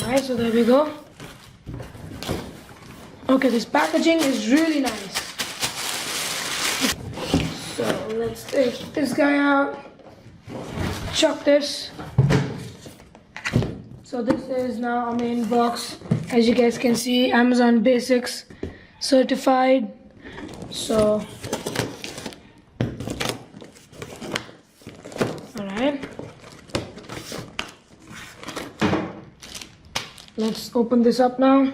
Alright, so there we go. Okay, this packaging is really nice. So let's take this guy out. Chuck this. So this is now our main box. As you guys can see, Amazon Basics certified. So alright, let's open this up now.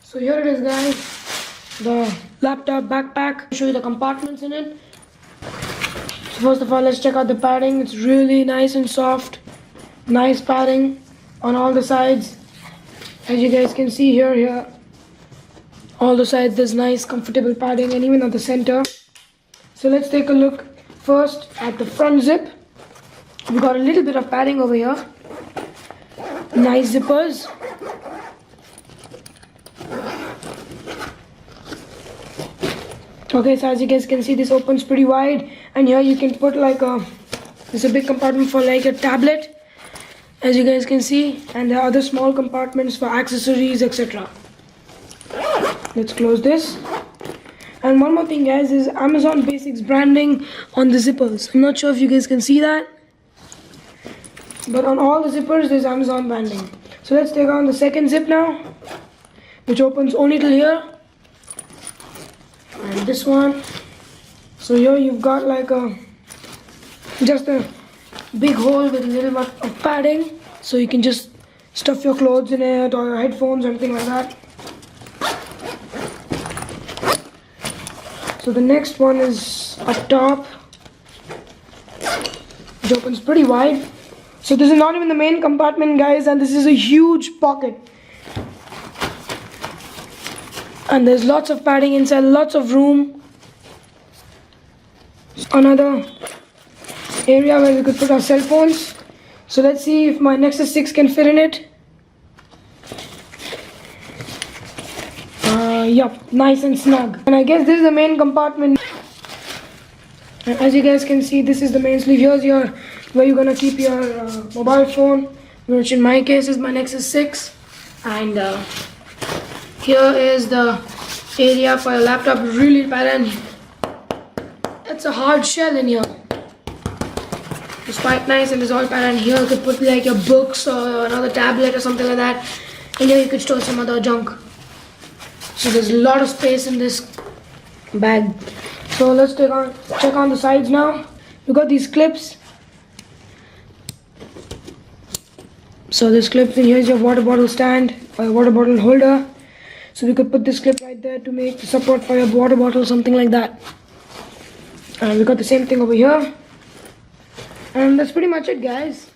So here it is, guys, the laptop backpack. I'll show you the compartments in it. So first of all, let's check out the padding. It's really nice and soft. Nice padding on all the sides. As you guys can see here, all the sides there's nice comfortable padding, and even at the center. So let's take a look first at the front zip. We got a little bit of padding over here. Nice zippers. Okay, so as you guys can see, this opens pretty wide, and here you can put like there's a big compartment for like a tablet, as you guys can see, and there are other small compartments for accessories, etc. Let's close this. And one more thing, guys, is Amazon Basics branding on the zippers. I'm not sure if you guys can see that, but on all the zippers there's Amazon branding. So let's take on the second zip now, which opens only till here. And this one, so here you've got like just a big hole with a little bit of padding, so you can just stuff your clothes in it or your headphones or anything like that. So the next one is up top, which opens pretty wide. So this is not even the main compartment, guys, and this is a huge pocket. And there's lots of padding inside, lots of room. Another area where we could put our cell phones. So let's see if my Nexus 6 can fit in it. Yup, nice and snug. And I guess this is the main compartment. And as you guys can see, this is the main sleeve. Here's where you're gonna keep your mobile phone, which in my case is my Nexus 6. And here is the area for your laptop. Really bad, and it's a hard shell in here. It's quite nice, and there's all pattern. Here you could put like your books or another tablet or something like that. And here you could store some other junk. So there's a lot of space in this bag. So let's check on the sides now. We got these clips. So there's clips, and here's your water bottle stand or water bottle holder. So we could put this clip right there to make the support for your water bottle, something like that. And we got the same thing over here. And that's pretty much it, guys.